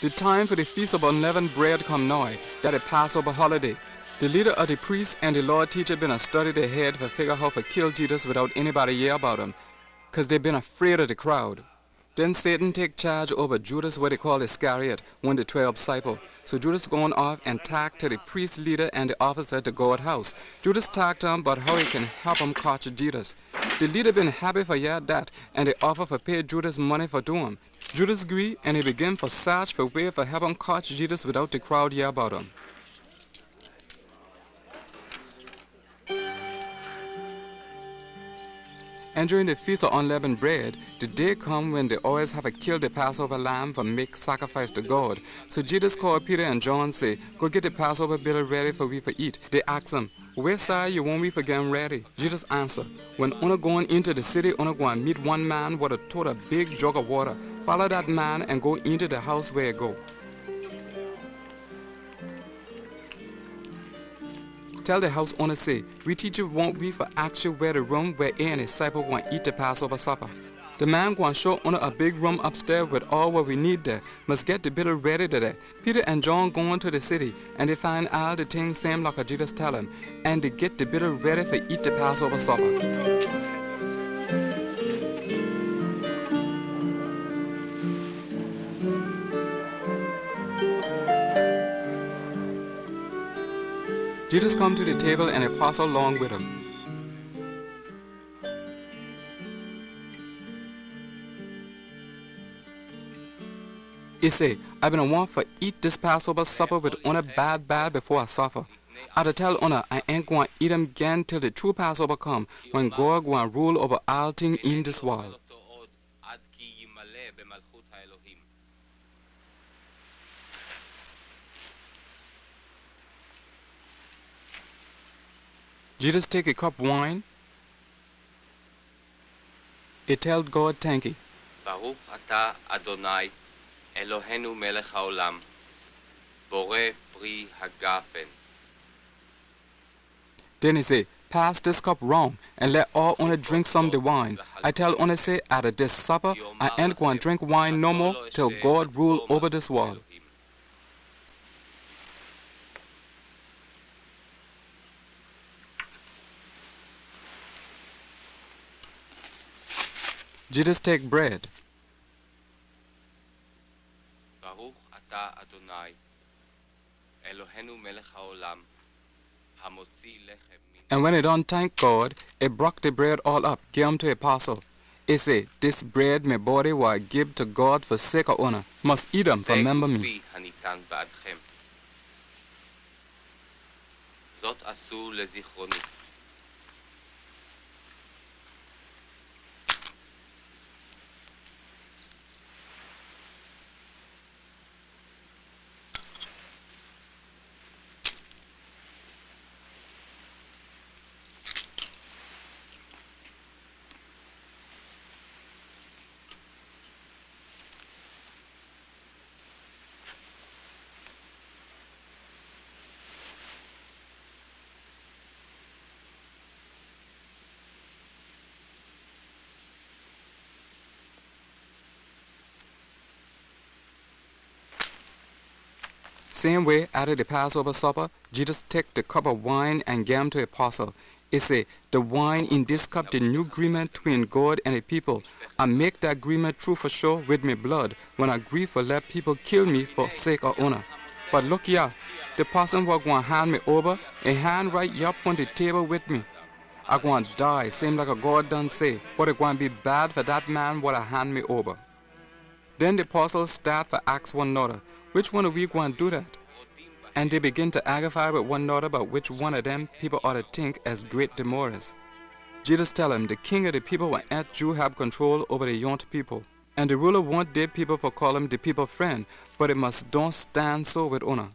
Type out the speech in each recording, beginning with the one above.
The time for the Feast of Unleavened Bread come nigh, that a Passover holiday. The leader of the priests and the law teacher been a study their head for figure how to kill Jesus without anybody hear about him, cause they been afraid of the crowd. Then Satan take charge over Judas, what they call Iscariot, one of the 12 disciples. So Judas going off and talk to the priest leader and the officer at the guard house. Judas talked to him about how he can help him catch Jesus. The leader been happy for hear that, and they offer for pay Judas money for do him. Judas agree, and he begin for search for way for help him catch Jesus without the crowd hear about him. And during the Feast of Unleavened Bread, the day come when they always have to kill the Passover lamb for make sacrifice to God. So Jesus called Peter and John, say, go get the Passover bill ready for we for eat. They ask him, where side you want we for getting ready? Jesus answer, when una going into the city, una going meet one man with a total big jug of water. Follow that man and go into the house where you go. Tell the house owner, say, we teacher want we for actually where the room where a and disciple want eat the Passover supper. The man going show owner a big room upstairs with all what we need there. Must get the bill ready today. Peter and John going to the city, and they find all the things same like Jesus tell them, and they get the bill ready for eat the Passover supper. Jesus come to the table and the apostle along with him. He say, I've been a want for eat this Passover supper with honor bad before I suffer. I tell honor I ain't going to eat him again till the true Passover come, when God going to rule over all things in this world. Jesus take a cup wine. He tell God thank you. Baruch atah Adonai, Elohenu melech haolam, boreh pri hagafen. Then he say, pass this cup round and let all honor drink some of the wine. I tell honor say, out of this supper, I ain't going to drink wine no more till God rule over this world. Jesus take bread. Baruch atah Adonai, Elohenu melech haolam, hamotzi lechem min. And when he done thank God, he broke the bread all up, gave him to the apostle. He say, this bread my body will I give to God for sake of honor. Must eat them for remember me. Zot asu lezichroni. Same way, after the Passover supper, Jesus take the cup of wine and gave him to the apostle. He say, the wine in this cup, the new agreement between God and the people. I make the agreement true for sure with my blood when I agree for let people kill me for sake of honor. But look here, the person who going to hand me over, a hand right up on the table with me. I going to die, same like a God done say, but it going to be bad for that man what I hand me over. Then the apostles start to ask one another, which one of we going to do that? And they begin to aggravate with one another about which one of them people ought to think as great demorals. Jesus tell him the king of the people will let Jew have control over the young people. And the ruler want their people for call him the people friend, but it must don't stand so with honor.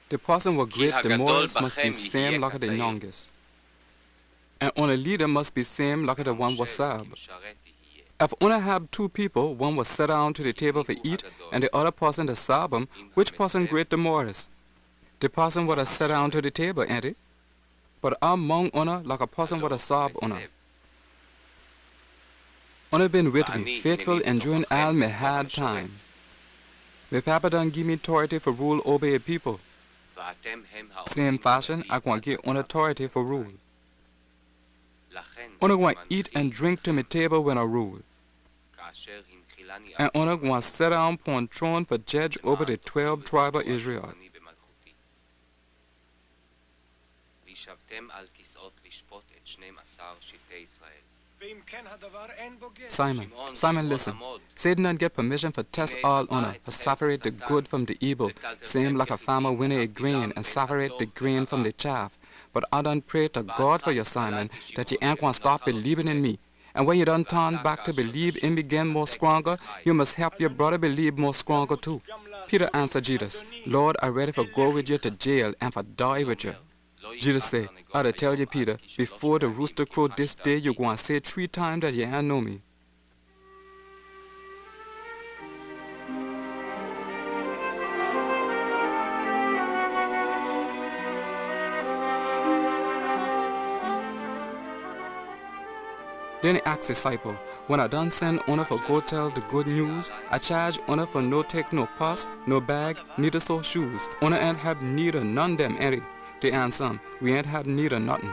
The person with great demorals must be same like the youngest. And on a leader must be same like the one was served. If only have two people, one was sit down to the table to eat, and the other person to serve him, which person great the more is? The person would have sat down to the table, ain't it? But I'm among honor like a person would have served honor. Una been with me, faithful and during all my hard time. My papa done give me authority for rule over a people. Same fashion, I want to give una authority for rule. Una want to eat and drink to my table when I rule. And una want to sit down upon throne for judge over the 12 tribes of Israel. Simon, listen. Satan done get permission for test all honor, for separate the good from the evil, same like a farmer winning a grain and separate the grain from the chaff. But I done pray to God for you, Simon, that you ain't gonna stop believing in me. And when you done turn back to believe in again more stronger, you must help your brother believe more stronger too. Peter answered Jesus, Lord, I'm ready for go with you to jail and for die with you. Jesus said, I'll tell you, Peter, before the rooster crow this day, you're going to say 3 times that you ain't know me. Then he asked his disciple, when I done send una for go tell the good news, I charge una for no take no purse, no bag, neither so shoes. Una ain't have neither none them any. They answer, we ain't have neither nothing.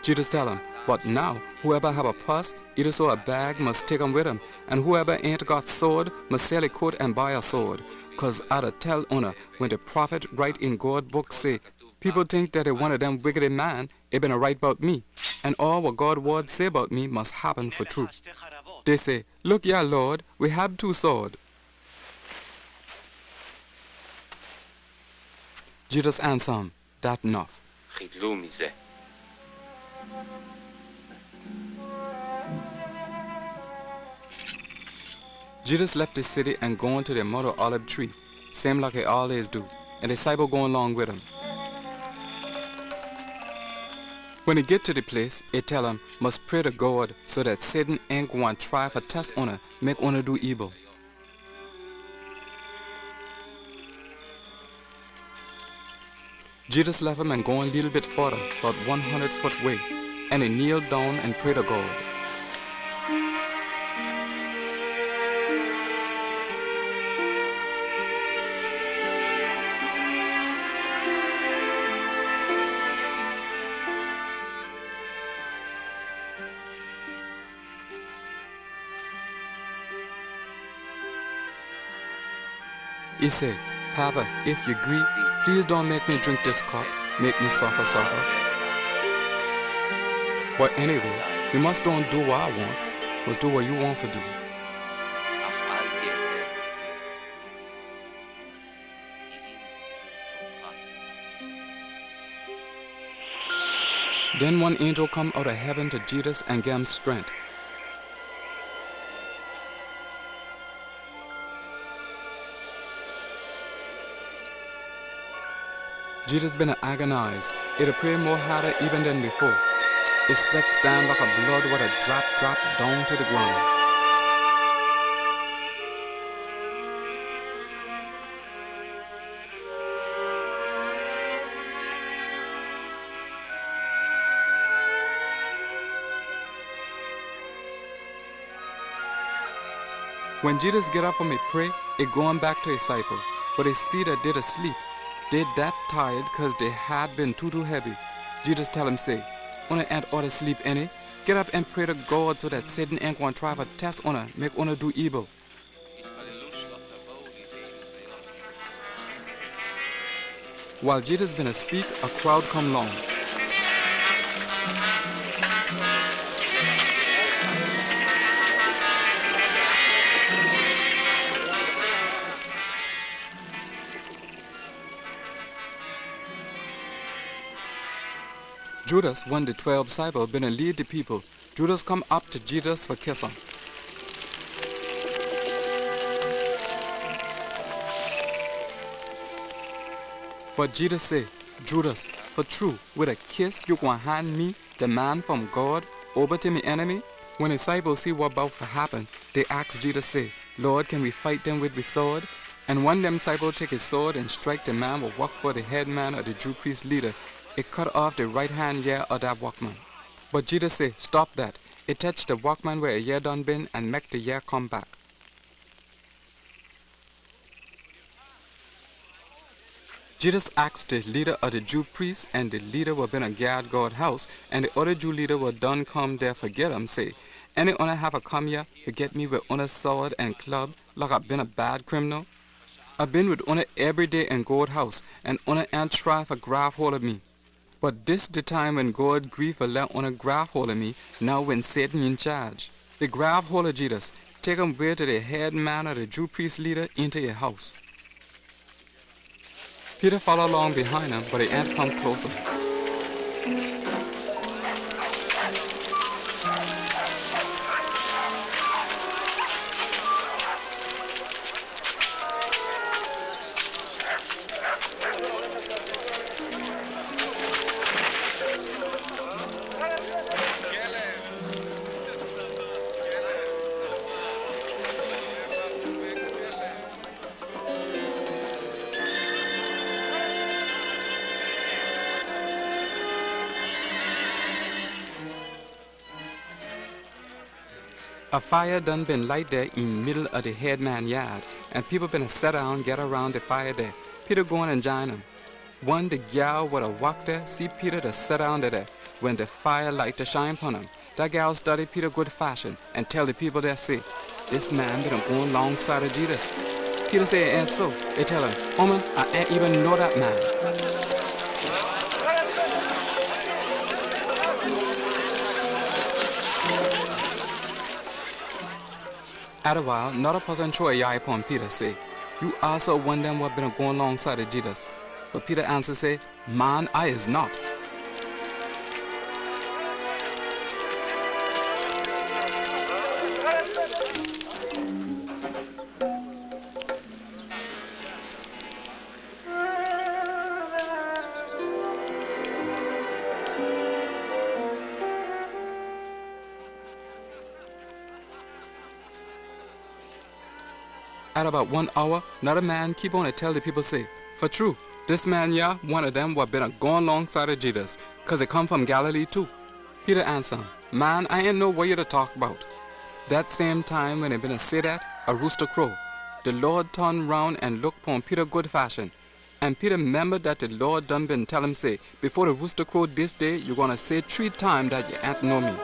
Jesus tell him, but now whoever have a purse, either so a bag must take 'em with him, and whoever ain't got sword must sell a coat and buy a sword. 'Cause I'd tell una, when the prophet write in God's book say, people think that one of them wicked man, it been a write about me, and all what God's word say about me must happen for true. They say, look ya Lord, we have 2 swords. Jesus answer him, that enough. Jesus left the city and going to the mother olive tree, same like he always do, and the disciple going along with him. When he get to the place, he tell him, must pray to God so that Satan ain't going to try for test honor, make honor do evil. Jesus left him and going a little bit further, about 100 foot way, and he kneeled down and prayed to God. He said, Papa, if you agree, please don't make me drink this cup, make me suffer. But anyway, you must don't do what I want, must do what you want to do. Then one angel come out of heaven to Jesus and gave him strength. Jesus been agonized. It'll pray more harder even than before. His sweat stand like a blood with a drop down to the ground. When Jesus get up from a pray, he going back to his disciple, but he see that they're asleep. They that tired cause they had been too heavy. Jesus tell him say, una ain't ought to sleep any. Get up and pray to God so that Satan ain't gonna try to test una, make una do evil. While Jesus been a speak, a crowd come along. Judas, one of the 12 disciples, been a lead the people. Judas come up to Jesus for kiss him. But Jesus say, Judas, for true, with a kiss you gonna hand me, the man from God, over to me enemy? When the disciples see what about to happen, they ask Jesus say, Lord, can we fight them with the sword? And one of them disciples take his sword and strike the man with walk for the head man of the Jew priest leader. It cut off the right hand ear of that workman. But Jesus said, stop that. It touched the workman where a year done been and make the year come back. Jesus asked the leader of the Jew priests, and the leader were been a guard God house, and the other Jew leader were done come there forget him, say, any honor have a come here to get me with honor sword and club like I've been a bad criminal? I've been with honor every day in God house, and honor and try for grab hold of me. But this the time when God grieve for let honor grab hold of me, now when Satan in charge. The grab hold of Jesus, take him way to the head man of the Jew priest leader into your house. Peter followed along behind him, but he ain't come closer. A fire done been light there in middle of the headman yard, and people been a set down get around the fire there. Peter going and join them. One the gal with a walk there see Peter to set down there when the fire light to shine upon him. That gal study Peter good fashion and tell the people there say, this man been going alongside of Jesus. Peter say it ain't so. They tell him, woman, I ain't even know that man. At a while, another person throw a eye upon Peter, say, you also one them what been going alongside of Jesus. But Peter answer say, man, I is not. At about 1 hour, another man keep on to tell the people say, for true, this man yeah, one of them what been a going alongside of Jesus, cause they come from Galilee too. Peter answer him, man, I ain't know what you to talk about. That same time when they been a say that, a rooster crow. The Lord turned round and looked upon Peter good fashion. And Peter remembered that the Lord done been tell him say, before the rooster crow this day, you're gonna say 3 times that you ain't know me.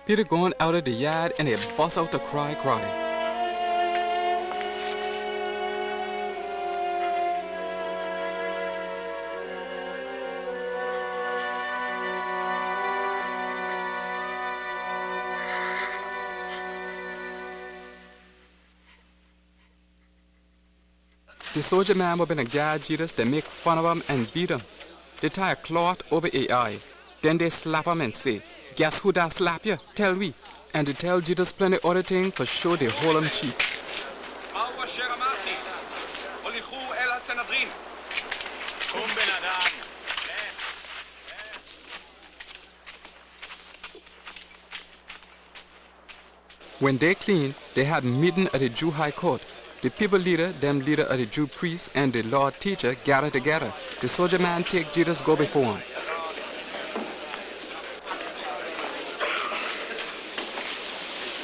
Peter going out of the yard and he bust out to cry. The soldier man would been a guard Jesus, they make fun of him and beat him. They tie a cloth over his eye. Then they slap him and say, guess who that slap you? Tell we. And they tell Jesus plenty other things for sure they hold him cheap. When they clean, they had meeting at the Jew high court. The people leader, them leader of the Jew priests, and the law teacher gather together. The soldier man take Jesus go before him.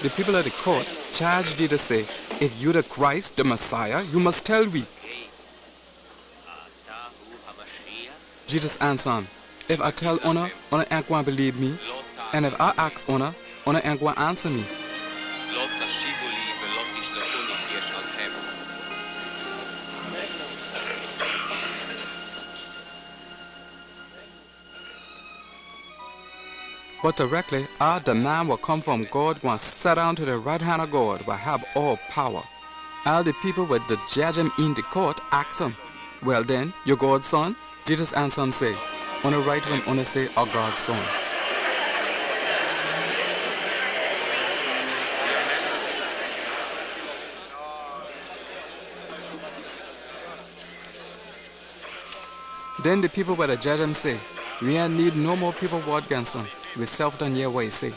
The people of the court charge Jesus say, if you the Christ, the Messiah, you must tell we. Jesus answer him, if I tell honor ain't going to believe me. And if I ask honor ain't going to answer me. But directly, the man will come from God, going to sit down to the right hand of God, will have all power. All the people with the judge him in the court ask him, well then, you God's son? Jesus answer him say, on the right when on say, oh God's son. Then the people with the judge him say, we ain't need no more people word against him. We self done your way say.